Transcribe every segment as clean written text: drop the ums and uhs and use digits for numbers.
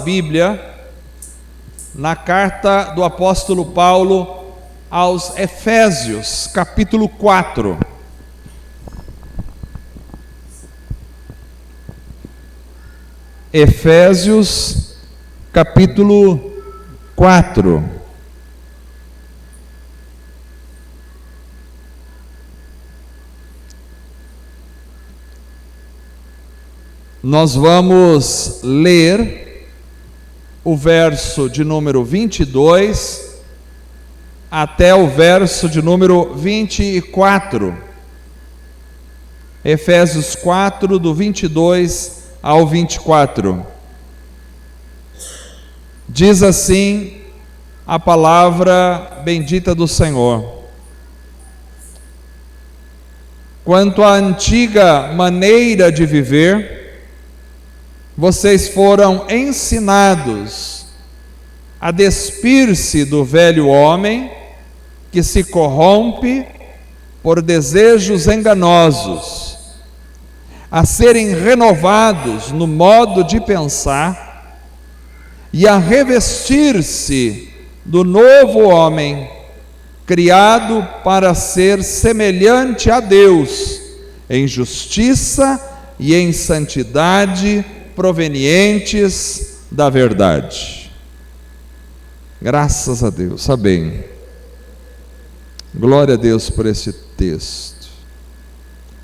Bíblia na carta do apóstolo Paulo aos Efésios, capítulo 4. Efésios, capítulo 4. Nós vamos ler o verso de número 22 até o verso de número 24. Efésios 4, do 22 ao 24. Diz assim a palavra bendita do Senhor: quanto à antiga maneira de viver, vocês foram ensinados a despir-se do velho homem que se corrompe por desejos enganosos, a serem renovados no modo de pensar e a revestir-se do novo homem, criado para ser semelhante a Deus, em justiça e em santidade provenientes da verdade. Graças a Deus. Amém. Glória a Deus por esse texto.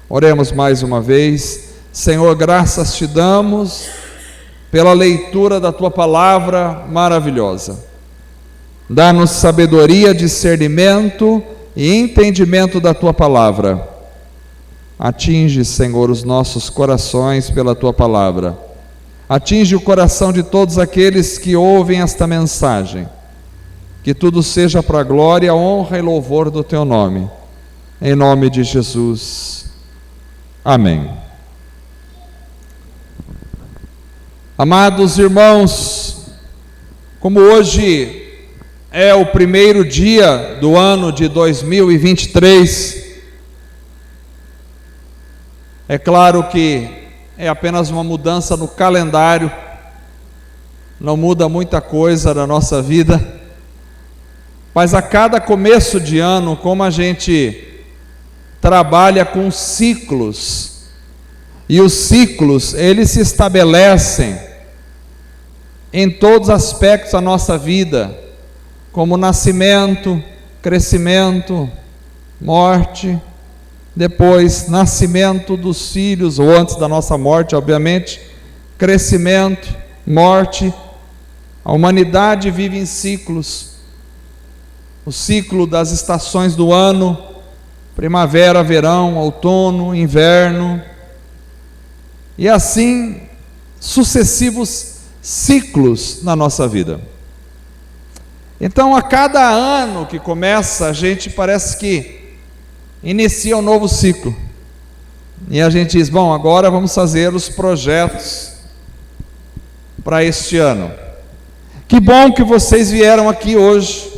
Oremos mais uma vez. Senhor, graças te damos pela leitura da tua palavra maravilhosa. Dá-nos sabedoria, discernimento e entendimento da tua palavra. Atinge, Senhor, os nossos corações pela tua palavra. Atinge o coração de todos aqueles que ouvem esta mensagem. Que tudo seja para a glória, honra e louvor do teu nome. Em nome de Jesus. Amém. Amados irmãos, como hoje é o primeiro dia do ano de 2023, é claro que é apenas uma mudança no calendário, não muda muita coisa na nossa vida, mas a cada começo de ano, como a gente trabalha com ciclos, e os ciclos, eles se estabelecem em todos os aspectos da nossa vida, como nascimento, crescimento, morte, depois nascimento dos filhos, ou antes da nossa morte, obviamente, crescimento, morte. A humanidade vive em ciclos. O ciclo das estações do ano: primavera, verão, outono, inverno, e assim sucessivos ciclos na nossa vida. Então, a cada ano que começa, a gente parece que inicia um novo ciclo, e a gente diz: bom, agora vamos fazer os projetos para este ano. Que bom que vocês vieram aqui hoje,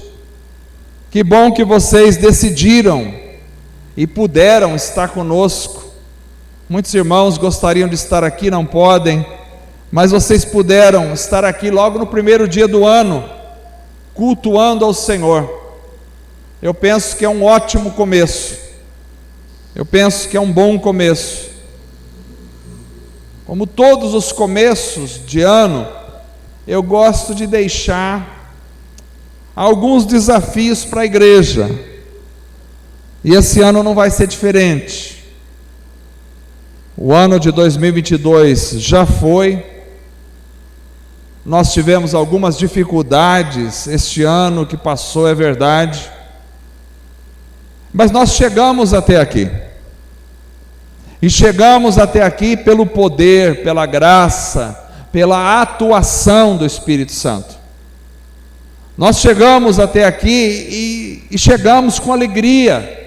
que bom que vocês decidiram e puderam estar conosco. Muitos irmãos gostariam de estar aqui, não podem, mas vocês puderam estar aqui logo no primeiro dia do ano, cultuando ao Senhor. Eu penso que é um ótimo começo. Eu penso que é um bom começo. Como todos os começos de ano, eu gosto de deixar alguns desafios para a igreja. E esse ano não vai ser diferente. O ano de 2022 já foi. Nós tivemos algumas dificuldades este ano que passou, é verdade. Mas nós chegamos até aqui. E chegamos até aqui pelo poder, pela graça, pela atuação do Espírito Santo. Nós chegamos até aqui e chegamos com alegria.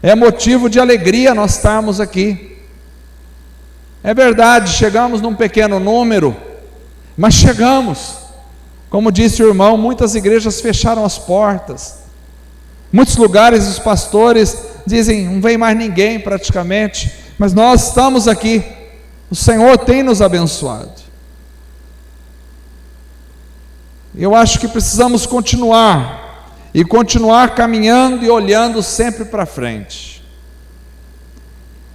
É motivo de alegria nós estarmos aqui. É verdade, chegamos num pequeno número, mas chegamos. Como disse o irmão, muitas igrejas fecharam as portas. Muitos lugares os pastores dizem: não vem mais ninguém praticamente, mas nós estamos aqui. O Senhor tem nos abençoado. Eu acho que precisamos continuar, e continuar caminhando e olhando sempre para frente.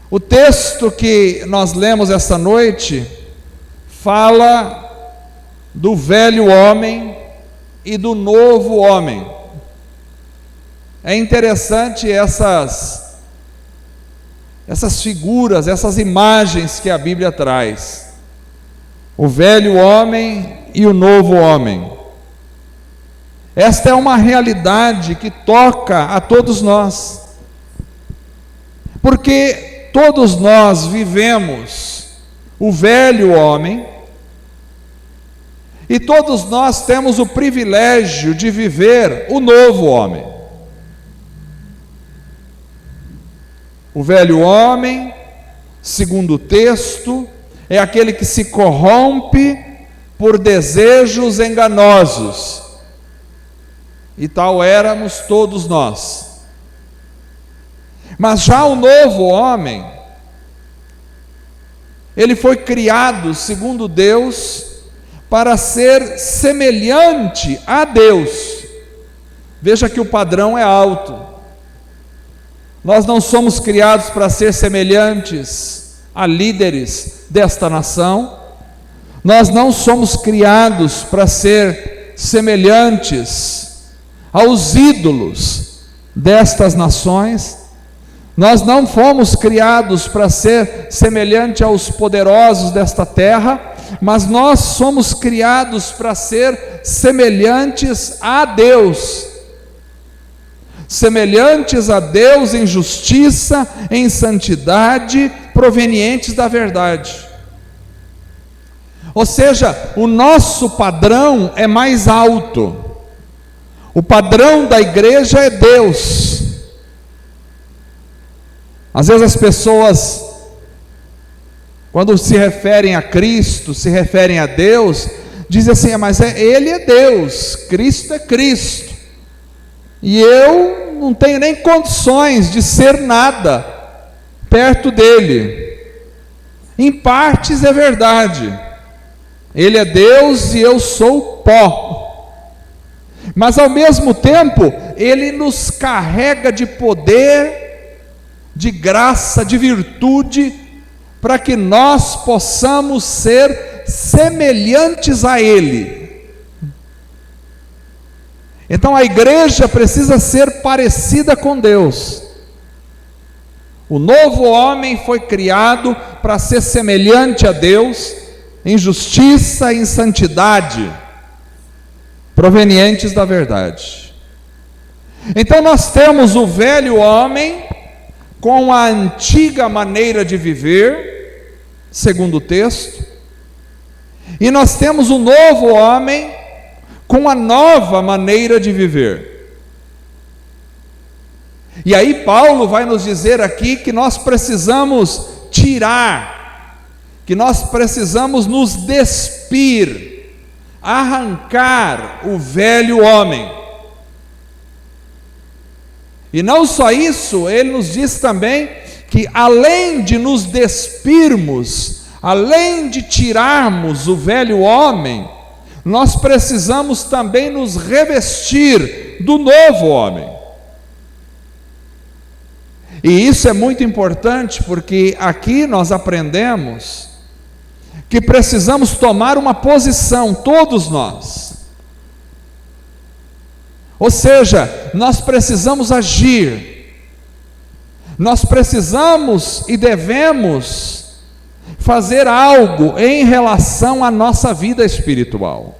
O texto que nós lemos esta noite fala do velho homem e do novo homem. É interessante essas figuras, essas imagens que a Bíblia traz. O velho homem e o novo homem. Esta é uma realidade que toca a todos nós, porque todos nós vivemos o velho homem, e todos nós temos o privilégio de viver o novo homem. O velho homem, segundo o texto, é aquele que se corrompe por desejos enganosos, e tal éramos todos nós. Mas já o novo homem, ele foi criado, segundo Deus, para ser semelhante a Deus. Veja que o padrão é alto. Nós não somos criados para ser semelhantes a líderes desta nação. Nós não somos criados para ser semelhantes aos ídolos destas nações. Nós não fomos criados para ser semelhante aos poderosos desta terra, mas nós somos criados para ser semelhantes a Deus. Semelhantes a Deus em justiça, em santidade, provenientes da verdade. Ou seja, o nosso padrão é mais alto. O padrão da igreja é Deus. Às vezes as pessoas, quando se referem a Cristo, se referem a Deus, dizem assim: mas Ele é Deus, Cristo é Cristo, e eu não tenho nem condições de ser nada perto dele. Em partes é verdade, Ele é Deus e eu sou pó, mas ao mesmo tempo Ele nos carrega de poder, de graça, de virtude, para que nós possamos ser semelhantes a Ele. Então a igreja precisa ser parecida com Deus. O novo homem foi criado para ser semelhante a Deus, em justiça e em santidade, provenientes da verdade. Então nós temos o velho homem com a antiga maneira de viver, segundo o texto, e nós temos o novo homem com a nova maneira de viver. E aí Paulo vai nos dizer aqui que nós precisamos tirar, que nós precisamos nos despir, arrancar o velho homem. E não só isso, ele nos diz também que além de nos despirmos, além de tirarmos o velho homem, nós precisamos também nos revestir do novo homem. E isso é muito importante, porque aqui nós aprendemos que precisamos tomar uma posição, todos nós. Ou seja, nós precisamos agir, nós precisamos e devemos fazer algo em relação à nossa vida espiritual.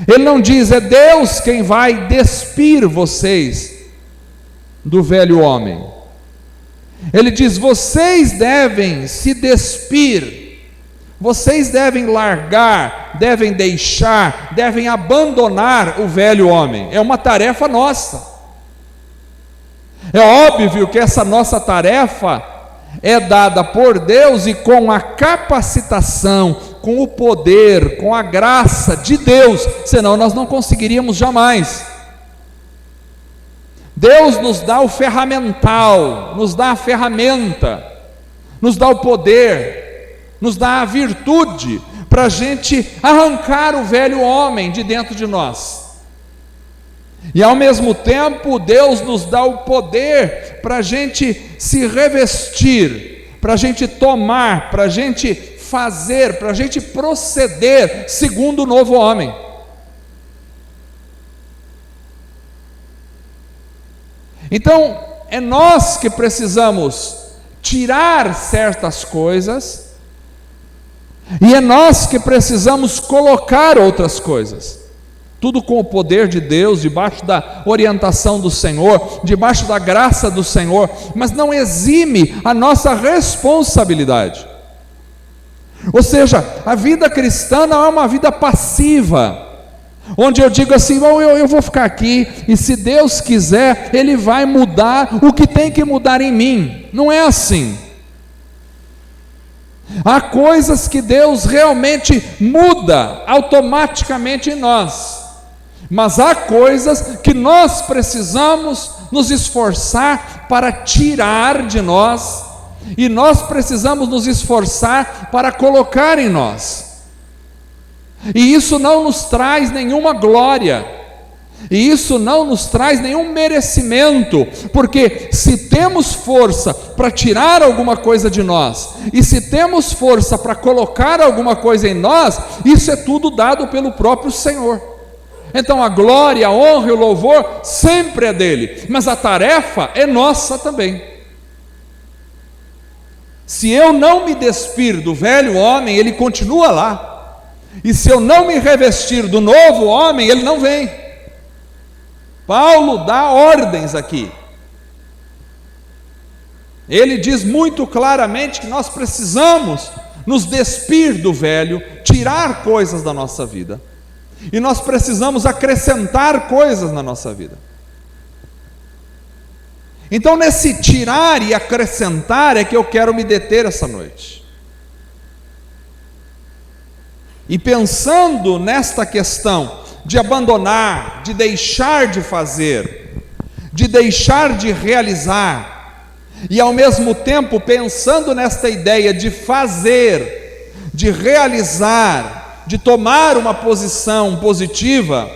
Ele não diz: é Deus quem vai despir vocês do velho homem. Ele diz: vocês devem se despir, vocês devem largar, devem deixar, devem abandonar o velho homem. É uma tarefa nossa. É óbvio que essa nossa tarefa é dada por Deus e com a capacitação, com o poder, com a graça de Deus, senão nós não conseguiríamos jamais. Deus nos dá o ferramental, nos dá a ferramenta, nos dá o poder, nos dá a virtude para a gente arrancar o velho homem de dentro de nós. E ao mesmo tempo, Deus nos dá o poder para a gente se revestir, para a gente tomar, para a gente fazer, para a gente proceder segundo o novo homem. Então, é nós que precisamos tirar certas coisas, e é nós que precisamos colocar outras coisas. Tudo com o poder de Deus, debaixo da orientação do Senhor, debaixo da graça do Senhor, mas não exime a nossa responsabilidade. Ou seja, a vida cristã não é uma vida passiva, onde eu digo assim, eu vou ficar aqui, e se Deus quiser, Ele vai mudar o que tem que mudar em mim. Não é assim. Há coisas que Deus realmente muda automaticamente em nós, mas há coisas que nós precisamos nos esforçar para tirar de nós, e nós precisamos nos esforçar para colocar em nós. E isso não nos traz nenhuma glória, e isso não nos traz nenhum merecimento, porque se temos força para tirar alguma coisa de nós, e se temos força para colocar alguma coisa em nós, isso é tudo dado pelo próprio Senhor. Então a glória, a honra e o louvor sempre é dele, mas a tarefa é nossa também. Se eu não me despir do velho homem, ele continua lá, e se eu não me revestir do novo homem, ele não vem. Paulo dá ordens aqui. Ele diz muito claramente que nós precisamos nos despir do velho, tirar coisas da nossa vida, e nós precisamos acrescentar coisas na nossa vida. Então, nesse tirar e acrescentar é que eu quero me deter essa noite. E pensando nesta questão de abandonar, de deixar de fazer, de deixar de realizar, e ao mesmo tempo pensando nesta ideia de fazer, de realizar, de tomar uma posição positiva,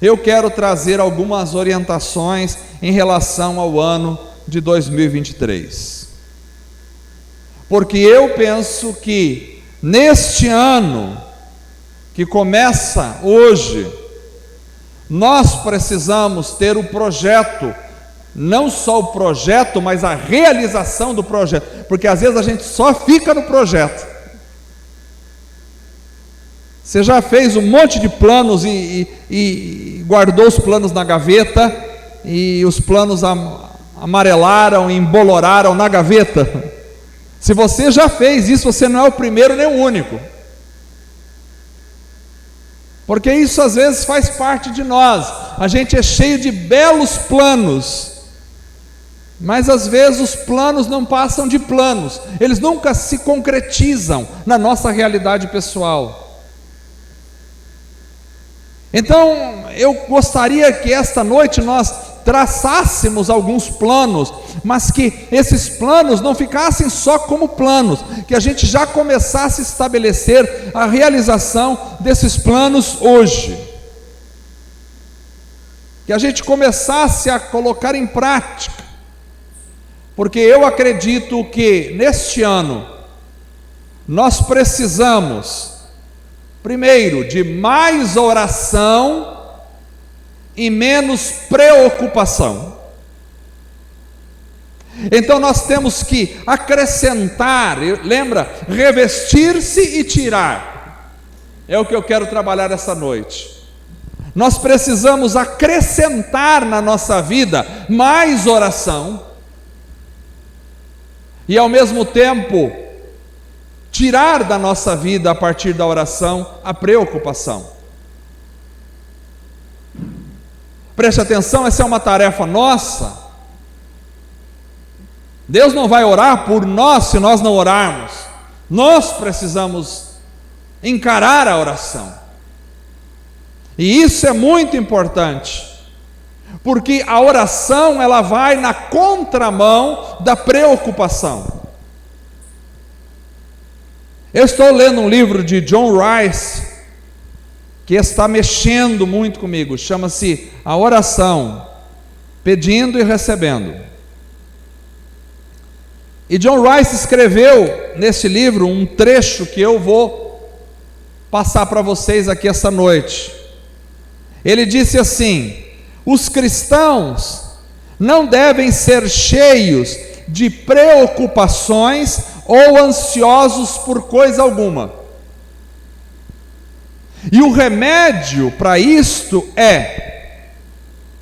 eu quero trazer algumas orientações em relação ao ano de 2023. Porque eu penso que neste ano, que começa hoje, nós precisamos ter o projeto, não só o projeto, mas a realização do projeto, porque às vezes a gente só fica no projeto. Você já fez um monte de planos e guardou os planos na gaveta, e os planos amarelaram e emboloraram na gaveta? Se você já fez isso, você não é o primeiro nem o único, porque isso às vezes faz parte de nós. A gente é cheio de belos planos, mas às vezes os planos não passam de planos, eles nunca se concretizam na nossa realidade pessoal. Então, eu gostaria que esta noite nós traçássemos alguns planos, mas que esses planos não ficassem só como planos, que a gente já começasse a estabelecer a realização desses planos hoje, que a gente começasse a colocar em prática, porque eu acredito que neste ano nós precisamos, primeiro, de mais oração e menos preocupação. Então nós temos que acrescentar, lembra? Revestir-se e tirar. É o que eu quero trabalhar essa noite. Nós precisamos acrescentar na nossa vida mais oração e ao mesmo tempo tirar da nossa vida, a partir da oração, a preocupação. Preste atenção, essa é uma tarefa nossa. Deus não vai orar por nós se nós não orarmos. Nós precisamos encarar a oração. E isso é muito importante, porque a oração ela vai na contramão da preocupação. Eu estou lendo um livro de John Rice, que está mexendo muito comigo, chama-se A Oração, Pedindo e Recebendo. E John Rice escreveu nesse livro um trecho que eu vou passar para vocês aqui essa noite. Ele disse assim: os cristãos não devem ser cheios de preocupações ou ansiosos por coisa alguma. E o remédio para isto é,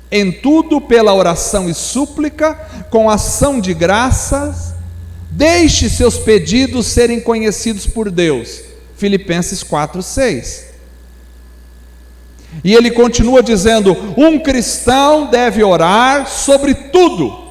em tudo pela oração e súplica, com ação de graças, deixe seus pedidos serem conhecidos por Deus. Filipenses 4:6. E ele continua dizendo: um cristão deve orar sobre tudo.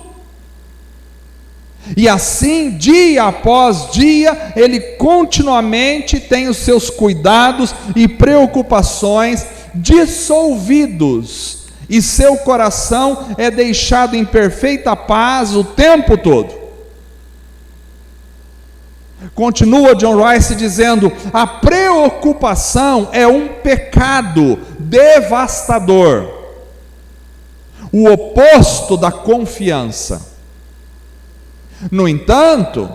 E assim, dia após dia, ele continuamente tem os seus cuidados e preocupações dissolvidos, e seu coração é deixado em perfeita paz o tempo todo. Continua John Rice dizendo: a preocupação é um pecado devastador, o oposto da confiança. No entanto,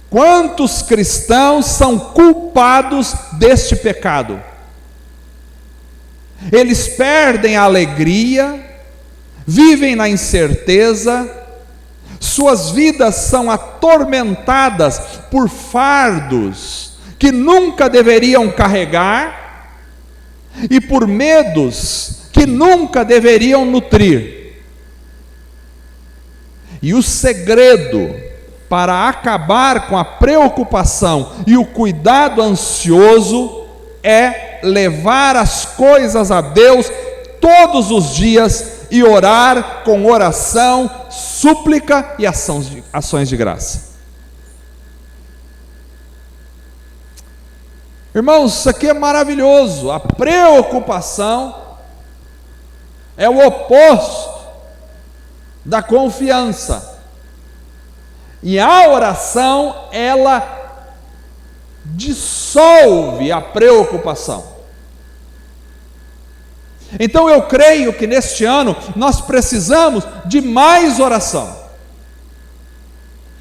quantos cristãos são culpados deste pecado? Eles perdem a alegria, vivem na incerteza, suas vidas são atormentadas por fardos que nunca deveriam carregar e por medos que nunca deveriam nutrir. E o segredo para acabar com a preocupação e o cuidado ansioso é levar as coisas a Deus todos os dias e orar com oração, súplica e ações de graça. Irmãos, isso aqui é maravilhoso. A preocupação é o oposto da confiança, e a oração, ela dissolve a preocupação. Então eu creio que neste ano nós precisamos de mais oração.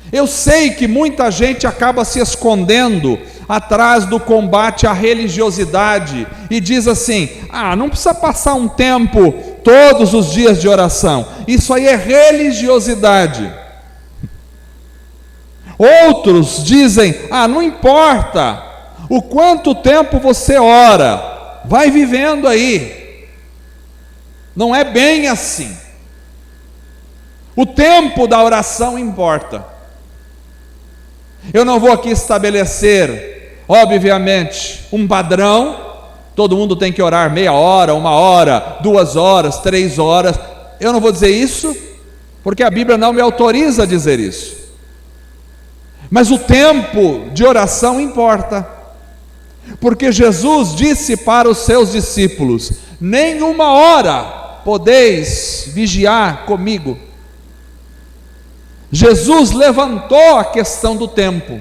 Eu sei que muita gente acaba se escondendo atrás do combate à religiosidade e diz assim: não precisa passar um tempo todos os dias de oração, isso aí é religiosidade. Outros dizem: não importa o quanto tempo você ora, vai vivendo aí. Não é bem assim. O tempo da oração importa. Eu não vou aqui estabelecer, obviamente, um padrão. Todo mundo tem que orar meia hora, 1 hora, 2 horas, 3 horas. Eu não vou dizer isso, porque a Bíblia não me autoriza a dizer isso. Mas o tempo de oração importa, porque Jesus disse para os seus discípulos: nem 1 hora podeis vigiar comigo. Jesus levantou a questão do tempo.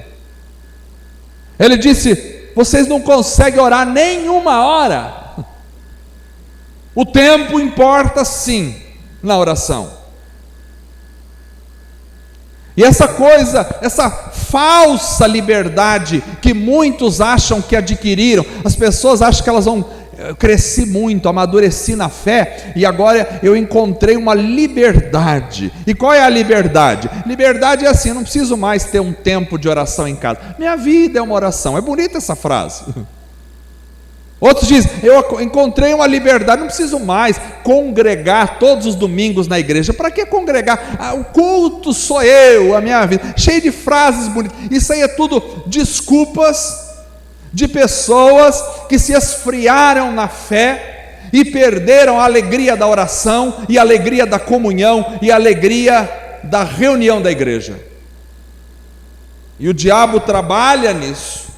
Ele disse: vocês não conseguem orar nem 1 hora. O tempo importa sim na oração. E essa coisa, essa falsa liberdade que muitos acham que adquiriram, as pessoas acham que elas vão crescer muito, amadureci na fé, e agora eu encontrei uma liberdade. E qual é a liberdade? Liberdade é assim: eu não preciso mais ter um tempo de oração em casa, minha vida é uma oração. É bonita essa frase. Outros dizem: eu encontrei uma liberdade, não preciso mais congregar todos os domingos na igreja. Para que congregar? O culto sou eu, a minha vida. Cheio de frases bonitas. Isso aí é tudo desculpas de pessoas que se esfriaram na fé e perderam a alegria da oração, e a alegria da comunhão, e a alegria da reunião da igreja. E o diabo trabalha nisso.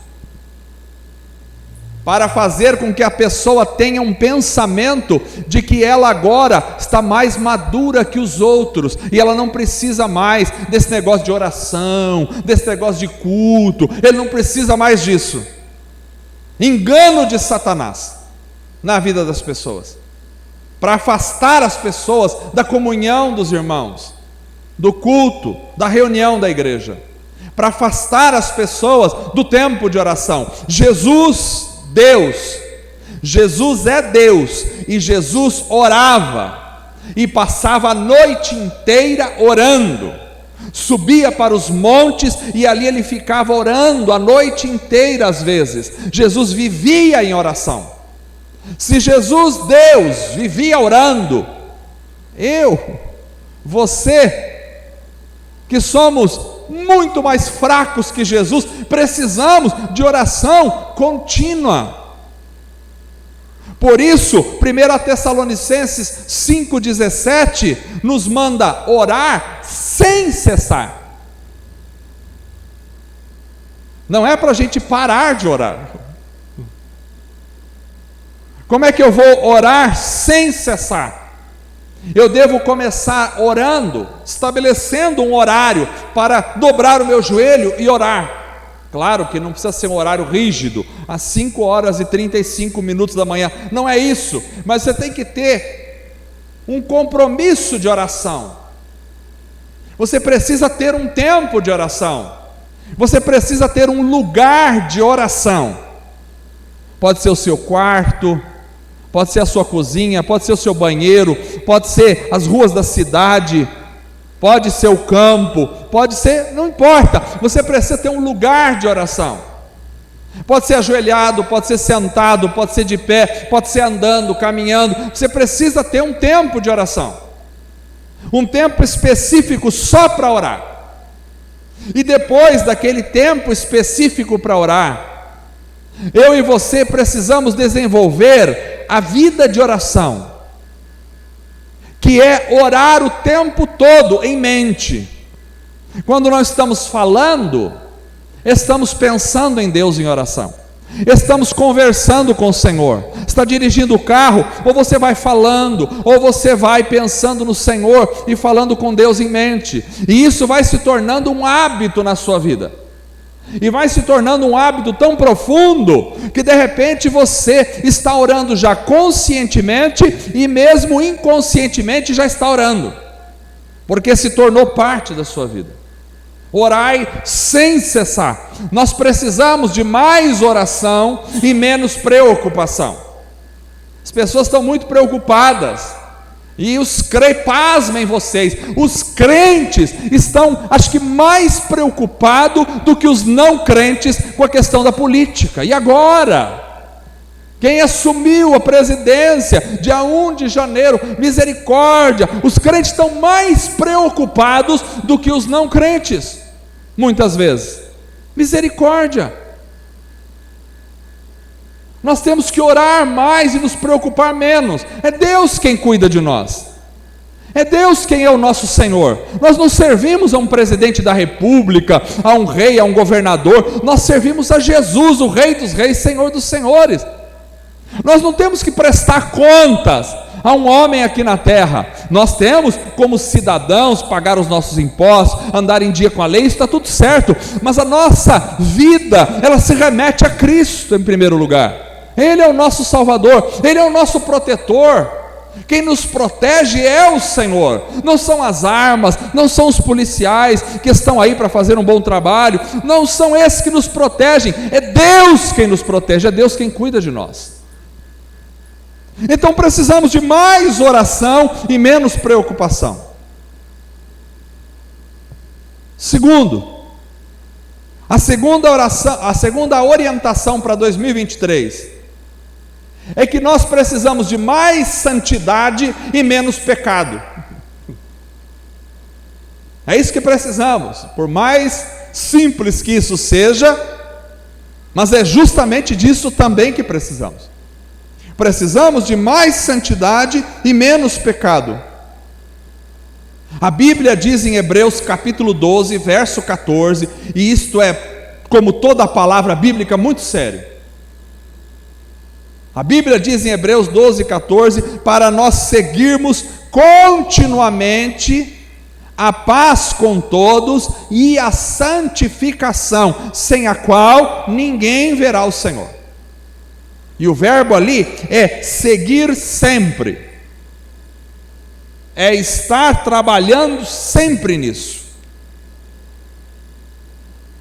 para fazer com que a pessoa tenha um pensamento de que ela agora está mais madura que os outros, e ela não precisa mais desse negócio de oração, desse negócio de culto, ele não precisa mais disso. Engano de Satanás na vida das pessoas, para afastar as pessoas da comunhão dos irmãos, do culto, da reunião da igreja, para afastar as pessoas do tempo de oração. Jesus é Deus, e Jesus orava, e passava a noite inteira orando, subia para os montes, e ali ele ficava orando a noite inteira às vezes. Jesus vivia em oração. Se Jesus, Deus, vivia orando, você, que somos muito mais fracos que Jesus, precisamos de oração contínua. Por isso, 1 Tessalonicenses 5,17 nos manda orar sem cessar. Não é para a gente parar de orar. Como é que eu vou orar sem cessar? Eu devo começar orando, estabelecendo um horário para dobrar o meu joelho e orar. Claro que não precisa ser um horário rígido, às 5h35 da manhã, não é isso, mas você tem que ter um compromisso de oração. Você precisa ter um tempo de oração, você precisa ter um lugar de oração. Pode ser o seu quarto, pode ser a sua cozinha, pode ser o seu banheiro, pode ser as ruas da cidade, pode ser o campo, pode ser, não importa, você precisa ter um lugar de oração. Pode ser ajoelhado, pode ser sentado, pode ser de pé, pode ser andando, caminhando. Você precisa ter um tempo de oração, um tempo específico só para orar. E depois daquele tempo específico para orar, eu e você precisamos desenvolver a vida de oração, que é orar o tempo todo em mente. Quando nós estamos falando, estamos pensando em Deus em oração, estamos conversando com o Senhor. Está dirigindo o carro, ou você vai falando, ou você vai pensando no Senhor e falando com Deus em mente, e isso vai se tornando um hábito na sua vida, e vai se tornando um hábito tão profundo, que de repente você está orando já conscientemente, e mesmo inconscientemente já está orando, porque se tornou parte da sua vida. Orai sem cessar. Nós precisamos de mais oração e menos preocupação. As pessoas estão muito preocupadas, e pasmem vocês, os crentes estão, acho que mais preocupados do que os não crentes com a questão da política. E agora? Quem assumiu a presidência dia 1 de janeiro, misericórdia, os crentes estão mais preocupados do que os não crentes, muitas vezes. Misericórdia. Nós temos que orar mais e nos preocupar menos. É Deus quem cuida de nós, é Deus quem é o nosso Senhor. Nós não servimos a um presidente da república, a um rei, a um governador. Nós servimos a Jesus, o Rei dos reis, Senhor dos senhores. Nós não temos que prestar contas a um homem aqui na terra. Nós temos, como cidadãos, pagar os nossos impostos, andar em dia com a lei, isso está tudo certo, mas a nossa vida, ela se remete a Cristo em primeiro lugar. Ele é o nosso Salvador, Ele é o nosso protetor. Quem nos protege é o Senhor, não são as armas, não são os policiais que estão aí para fazer um bom trabalho, não são esses que nos protegem, é Deus quem nos protege, é Deus quem cuida de nós. Então precisamos de mais oração e menos preocupação. Segundo, a segunda orientação para 2023 é que nós precisamos de mais santidade e menos pecado. É isso que precisamos, por mais simples que isso seja, mas é justamente disso também que precisamos. Precisamos de mais santidade e menos pecado. A Bíblia diz em Hebreus capítulo 12, verso 14, e isto é, como toda a palavra bíblica, muito sério. A Bíblia diz em Hebreus 12:14, para nós seguirmos continuamente a paz com todos e a santificação, sem a qual ninguém verá o Senhor. E o verbo ali é seguir sempre, é estar trabalhando sempre nisso.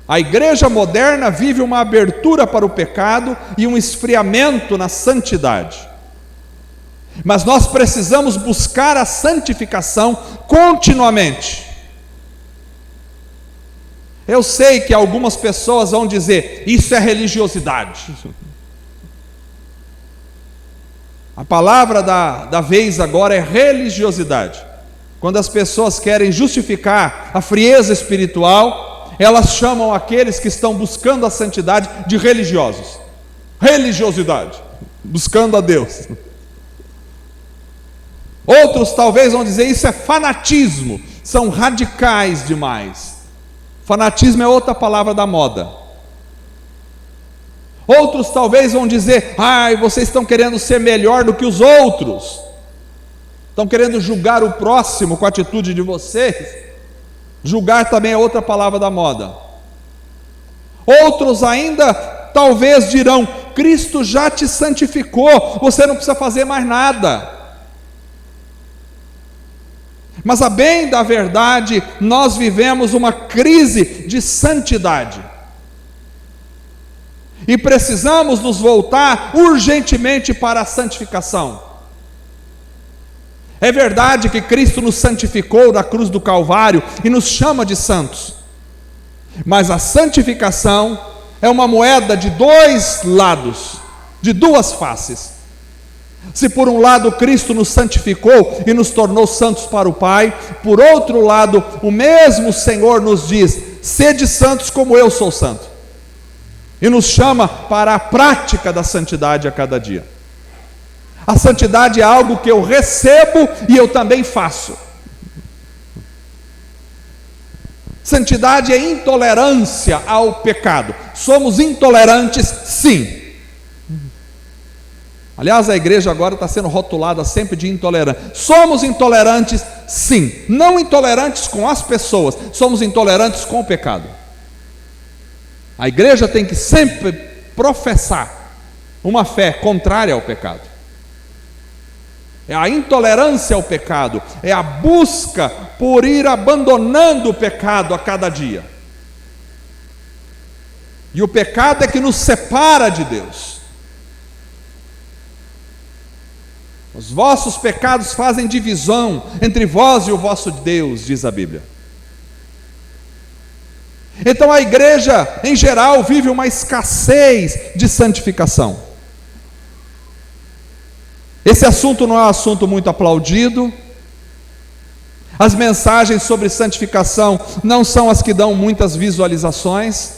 A igreja moderna vive uma abertura para o pecado e um esfriamento na santidade. Mas nós precisamos buscar a santificação continuamente. Eu sei que algumas pessoas vão dizer, isso é religiosidade. A palavra da vez agora é religiosidade. Quando as pessoas querem justificar a frieza espiritual, elas chamam aqueles que estão buscando a santidade de religiosos. Religiosidade, buscando a Deus. Outros talvez vão dizer, isso é fanatismo, são radicais demais. Fanatismo é outra palavra da moda. Outros talvez vão dizer, vocês estão querendo ser melhor do que os outros, estão querendo julgar o próximo com a atitude de vocês. Julgar também é outra palavra da moda. Outros ainda talvez dirão, Cristo já te santificou, você não precisa fazer mais nada. Mas a bem da verdade, nós vivemos uma crise de santidade. E precisamos nos voltar urgentemente para a santificação. É verdade que Cristo nos santificou na cruz do Calvário e nos chama de santos. Mas a santificação é uma moeda de dois lados, de duas faces. Se por um lado Cristo nos santificou e nos tornou santos para o Pai, por outro lado, o mesmo Senhor nos diz, sede santos como eu sou santo. E nos chama para a prática da santidade a cada dia. A santidade é algo que eu recebo e eu também faço. Santidade é intolerância ao pecado. Somos intolerantes, sim. Aliás, a igreja agora está sendo rotulada sempre de intolerante. Somos intolerantes, sim. Não intolerantes com as pessoas, somos intolerantes com o pecado. A igreja tem que sempre professar uma fé contrária ao pecado. É a intolerância ao pecado, é a busca por ir abandonando o pecado a cada dia. E o pecado é que nos separa de Deus. Os vossos pecados fazem divisão entre vós e o vosso Deus, diz a Bíblia. Então a igreja, em geral, vive uma escassez de santificação. Esse assunto não é um assunto muito aplaudido. As mensagens sobre santificação não são as que dão muitas visualizações.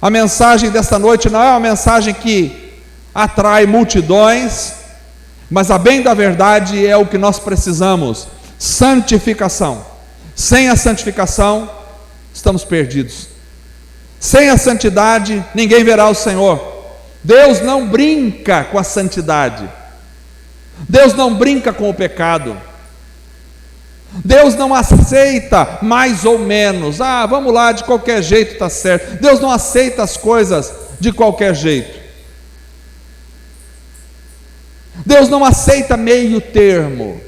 A mensagem desta noite não é uma mensagem que atrai multidões, mas a bem da verdade é o que nós precisamos: santificação. Sem a santificação, estamos perdidos. Sem a santidade, ninguém verá o Senhor. Deus não brinca com a santidade. Deus não brinca com o pecado. Deus não aceita mais ou menos. Vamos lá, de qualquer jeito está certo. Deus não aceita as coisas de qualquer jeito. Deus não aceita meio termo.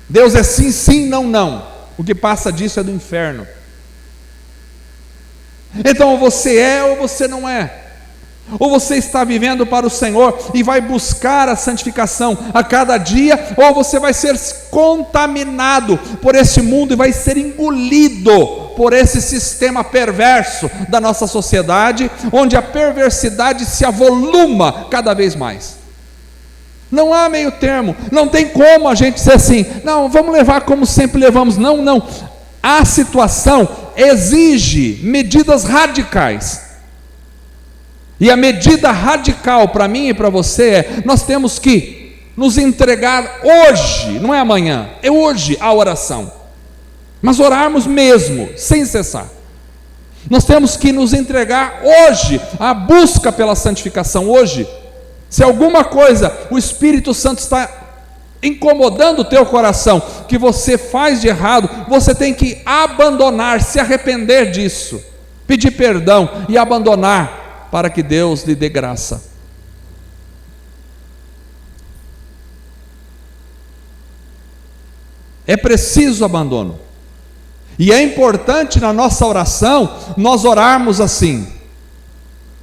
Deus é sim, sim, não, não. O que passa disso é do inferno. Então, ou você é ou você não é. Ou você está vivendo para o Senhor e vai buscar a santificação a cada dia, ou você vai ser contaminado por esse mundo e vai ser engolido por esse sistema perverso da nossa sociedade, onde a perversidade se avoluma cada vez mais. Não há meio termo, não tem como a gente dizer assim, não, vamos levar como sempre levamos. Não, não. A situação exige medidas radicais. E a medida radical para mim e para você é: nós temos que nos entregar hoje, não é amanhã, é hoje a oração. Mas orarmos mesmo, sem cessar. Nós temos que nos entregar hoje à busca pela santificação. Hoje, se alguma coisa o Espírito Santo está incomodando o teu coração, que você faz de errado, você tem que abandonar, se arrepender disso, pedir perdão e abandonar, para que Deus lhe dê graça. É preciso abandono. E é importante na nossa oração, nós orarmos assim: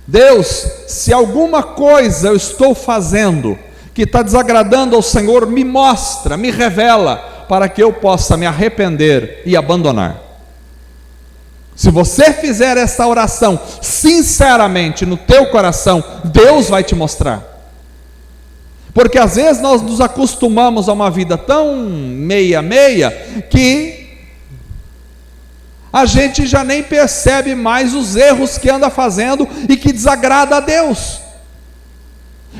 Deus, se alguma coisa eu estou fazendo que está desagradando ao Senhor, me mostra, me revela, para que eu possa me arrepender e abandonar. Se você fizer essa oração sinceramente no teu coração, Deus vai te mostrar. Porque às vezes nós nos acostumamos a uma vida tão meia-meia que a gente já nem percebe mais os erros que anda fazendo e que desagrada a Deus.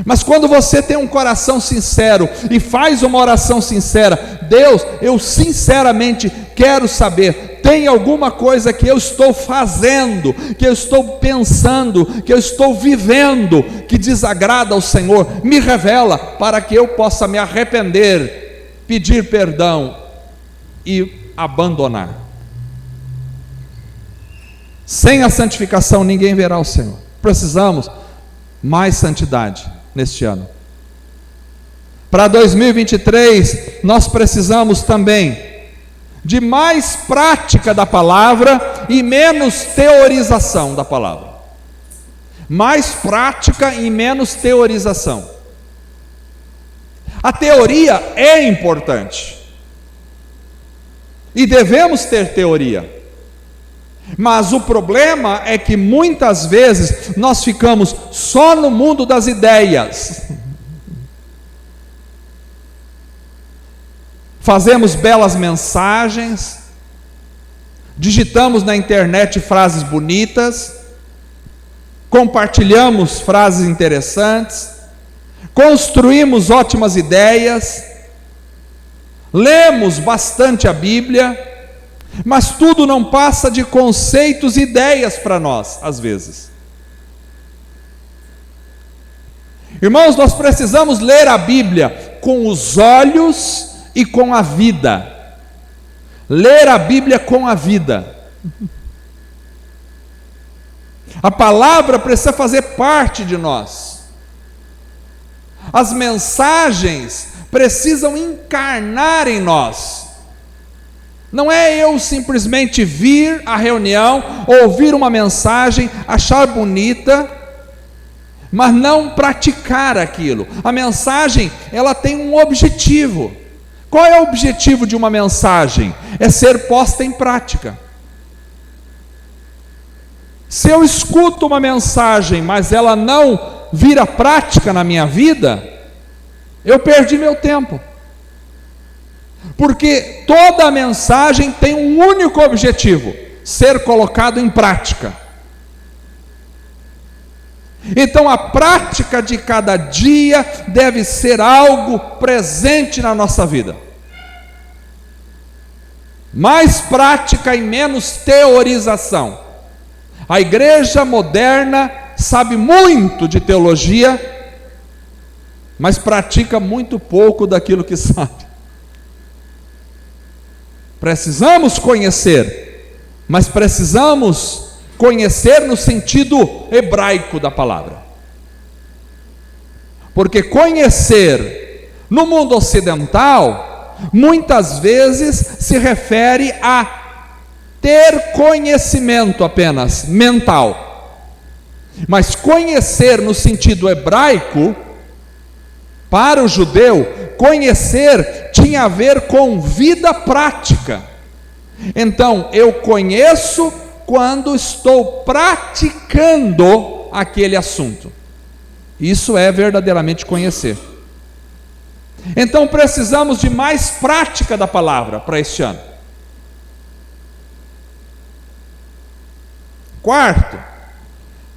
Mas quando você tem um coração sincero e faz uma oração sincera: Deus, eu sinceramente quero saber, tem alguma coisa que eu estou fazendo, que eu estou pensando, que eu estou vivendo, que desagrada ao Senhor, me revela, para que eu possa me arrepender, pedir perdão e abandonar. Sem a santificação ninguém verá o Senhor. Precisamos mais santidade neste ano. Para 2023 nós precisamos também de mais prática da palavra e menos teorização da palavra. Mais prática e menos teorização. A teoria é importante e devemos ter teoria. Mas o problema é que muitas vezes nós ficamos só no mundo das ideias. Fazemos belas mensagens, digitamos na internet frases bonitas, compartilhamos frases interessantes, construímos ótimas ideias, lemos bastante a Bíblia, mas tudo não passa de conceitos e ideias para nós, às vezes. Irmãos, nós precisamos ler a Bíblia com os olhos e com a vida. Ler a Bíblia com a vida. A palavra precisa fazer parte de nós. As mensagens precisam encarnar em nós. Não é eu simplesmente vir à reunião, ouvir uma mensagem, achar bonita, mas não praticar aquilo. A mensagem, ela tem um objetivo. Qual é o objetivo de uma mensagem? É ser posta em prática. Se eu escuto uma mensagem, mas ela não vira prática na minha vida, eu perdi meu tempo. Porque toda a mensagem tem um único objetivo: ser colocado em prática. Então a prática de cada dia deve ser algo presente na nossa vida. Mais prática e menos teorização. A igreja moderna sabe muito de teologia, mas pratica muito pouco daquilo que sabe. Precisamos conhecer, mas precisamos conhecer no sentido hebraico da palavra. Porque conhecer no mundo ocidental muitas vezes se refere a ter conhecimento apenas mental. Mas conhecer no sentido hebraico, para o judeu, conhecer tinha a ver com vida prática. Então, eu conheço quando estou praticando aquele assunto. Isso é verdadeiramente conhecer. Então, precisamos de mais prática da palavra para este ano. Quarto,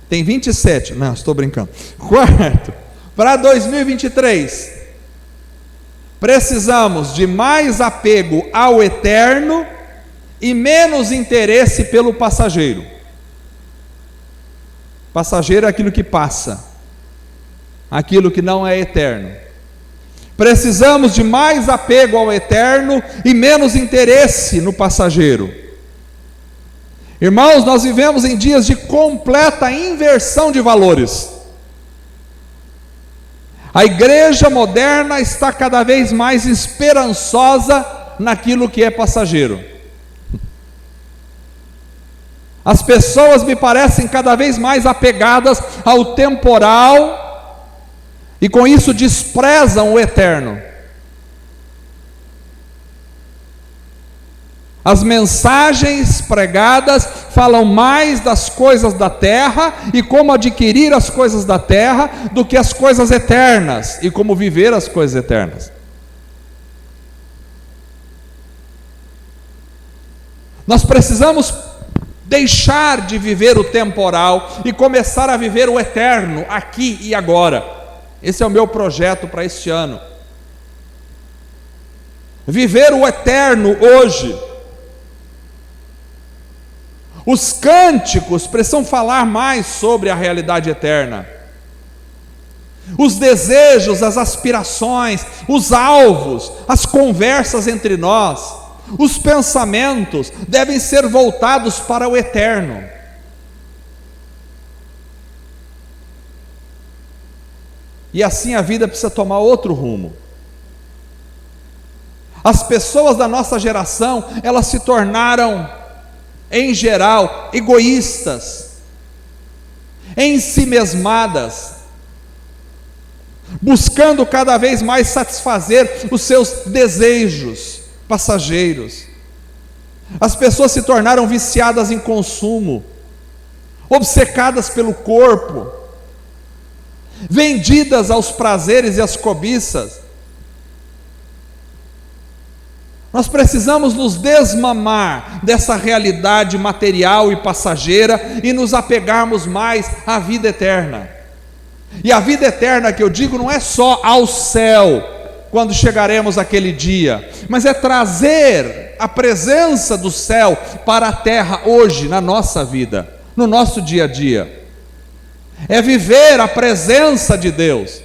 tem 27, não, estou brincando. Quarto, para 2023, precisamos de mais apego ao eterno e menos interesse pelo passageiro. Passageiro é aquilo que passa, aquilo que não é eterno. Precisamos de mais apego ao eterno e menos interesse no passageiro. Irmãos, nós vivemos em dias de completa inversão de valores. A igreja moderna está cada vez mais esperançosa naquilo que é passageiro. As pessoas me parecem cada vez mais apegadas ao temporal e com isso desprezam o eterno. As mensagens pregadas falam mais das coisas da terra e como adquirir as coisas da terra do que as coisas eternas e como viver as coisas eternas. Nós precisamos deixar de viver o temporal e começar a viver o eterno aqui e agora. Esse é o meu projeto para este ano. Viver o eterno hoje. Os cânticos precisam falar mais sobre a realidade eterna. Os desejos, as aspirações, os alvos, as conversas entre nós, os pensamentos devem ser voltados para o eterno. E assim a vida precisa tomar outro rumo. As pessoas da nossa geração, elas se tornaram, em geral, egoístas, ensimesmadas, buscando cada vez mais satisfazer os seus desejos passageiros. As pessoas se tornaram viciadas em consumo, obcecadas pelo corpo, vendidas aos prazeres e às cobiças. Nós precisamos nos desmamar dessa realidade material e passageira e nos apegarmos mais à vida eterna. E a vida eterna que eu digo não é só ao céu, quando chegaremos aquele dia, mas é trazer a presença do céu para a terra hoje, na nossa vida, no nosso dia a dia. É viver a presença de Deus,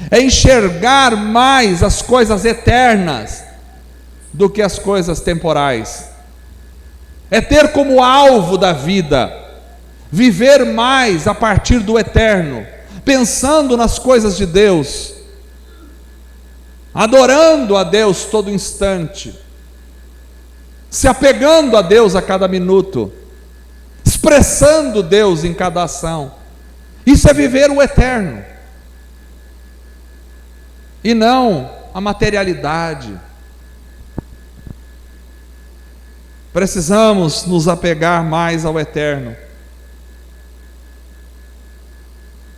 é enxergar mais as coisas eternas do que as coisas temporais, é ter como alvo da vida, viver mais a partir do eterno, pensando nas coisas de Deus, adorando a Deus todo instante, se apegando a Deus a cada minuto, expressando Deus em cada ação. Isso é viver o eterno, e não a materialidade. Precisamos nos apegar mais ao eterno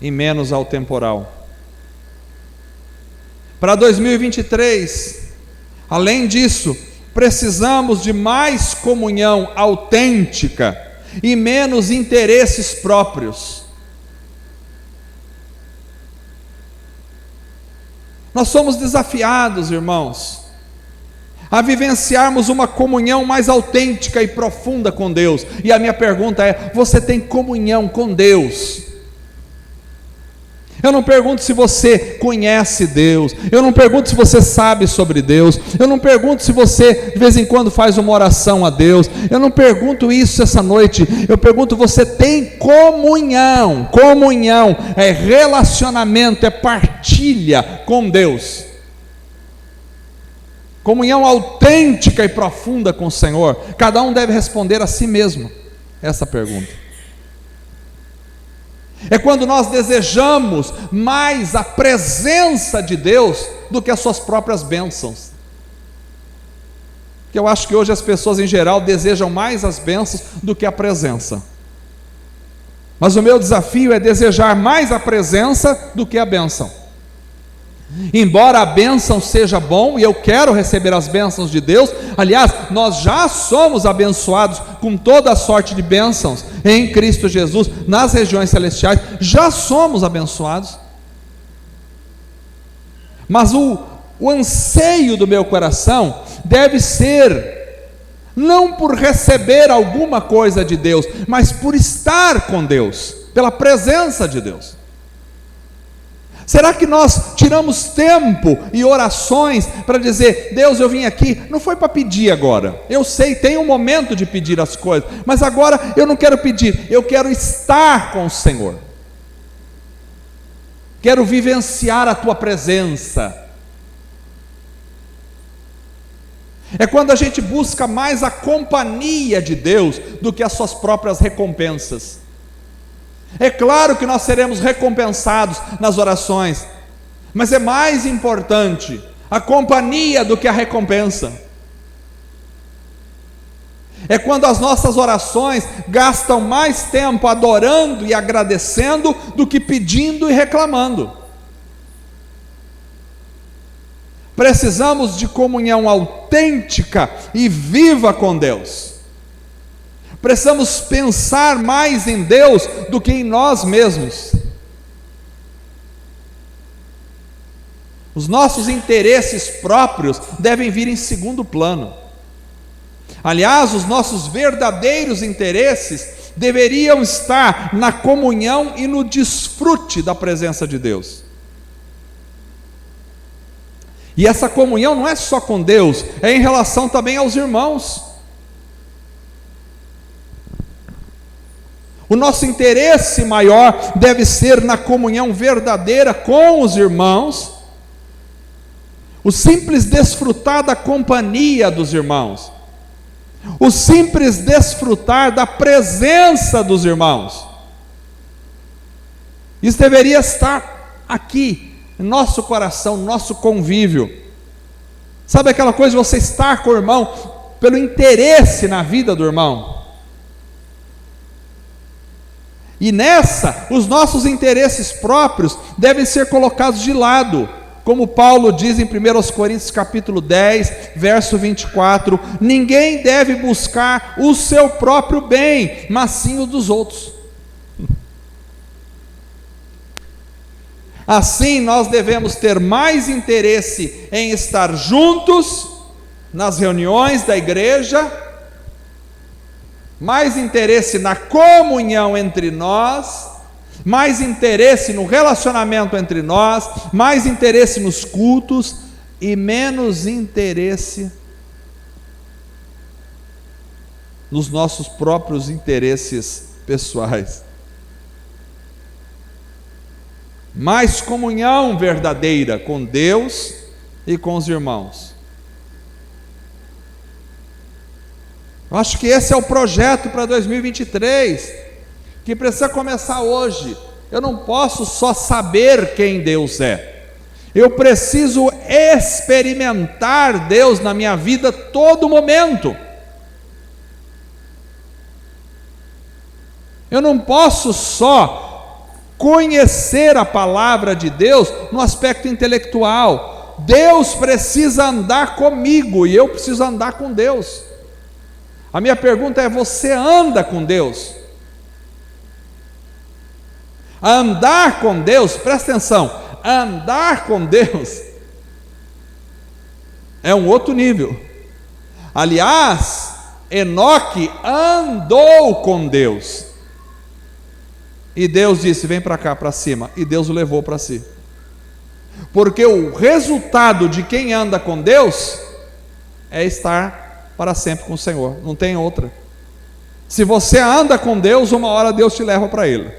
e menos ao temporal. Para 2023, além disso, precisamos de mais comunhão autêntica e menos interesses próprios. Nós somos desafiados, irmãos, a vivenciarmos uma comunhão mais autêntica e profunda com Deus. E a minha pergunta é: você tem comunhão com Deus? Eu não pergunto se você conhece Deus, eu não pergunto se você sabe sobre Deus, eu não pergunto se você de vez em quando faz uma oração a Deus, eu não pergunto isso essa noite, eu pergunto: você tem comunhão? Comunhão é relacionamento, é partilha com Deus, comunhão autêntica e profunda com o Senhor. Cada um deve responder a si mesmo essa pergunta. É quando nós desejamos mais a presença de Deus do que as suas próprias bênçãos. Porque eu acho que hoje as pessoas em geral desejam mais as bênçãos do que a presença. Mas o meu desafio é desejar mais a presença do que a bênção. Embora a bênção seja bom, e eu quero receber as bênçãos de Deus, aliás, nós já somos abençoados com toda a sorte de bênçãos em Cristo Jesus, nas regiões celestiais, já somos abençoados. Mas o anseio do meu coração deve ser, não por receber alguma coisa de Deus, mas por estar com Deus, pela presença de Deus. Será que nós tiramos tempo e orações para dizer: Deus, eu vim aqui, não foi para pedir agora, eu sei, tem um momento de pedir as coisas, mas agora eu não quero pedir, eu quero estar com o Senhor, quero vivenciar a tua presença. É quando a gente busca mais a companhia de Deus do que as suas próprias recompensas. É claro que nós seremos recompensados nas orações, mas é mais importante a companhia do que a recompensa. É quando as nossas orações gastam mais tempo adorando e agradecendo do que pedindo e reclamando. Precisamos de comunhão autêntica e viva com Deus. Precisamos pensar mais em Deus do que em nós mesmos. Os nossos interesses próprios devem vir em segundo plano. Aliás, os nossos verdadeiros interesses deveriam estar na comunhão e no desfrute da presença de Deus. E essa comunhão não é só com Deus, é em relação também aos irmãos. O nosso interesse maior deve ser na comunhão verdadeira com os irmãos, o simples desfrutar da companhia dos irmãos, o simples desfrutar da presença dos irmãos. Isso deveria estar aqui, em nosso coração, no nosso convívio. Sabe aquela coisa de você estar com o irmão pelo interesse na vida do irmão? E nessa, os nossos interesses próprios devem ser colocados de lado, como Paulo diz em 1 Coríntios capítulo 10, verso 24, ninguém deve buscar o seu próprio bem, mas sim o dos outros. Assim, nós devemos ter mais interesse em estar juntos nas reuniões da igreja, mais interesse na comunhão entre nós, mais interesse no relacionamento entre nós, mais interesse nos cultos e menos interesse nos nossos próprios interesses pessoais. Mais comunhão verdadeira com Deus e com os irmãos. Eu acho que esse é o projeto para 2023, que precisa começar hoje. Eu não posso só saber quem Deus é, eu preciso experimentar Deus na minha vida todo momento. Eu não posso só conhecer a palavra de Deus no aspecto intelectual. Deus precisa andar comigo e eu preciso andar com Deus. A minha pergunta é: você anda com Deus? Andar com Deus, presta atenção, andar com Deus é um outro nível. Aliás, Enoque andou com Deus, e Deus disse: vem para cá, para cima, e Deus o levou para si, porque o resultado de quem anda com Deus é estar para sempre com o Senhor, não tem outra. Se você anda com Deus, uma hora Deus te leva para Ele,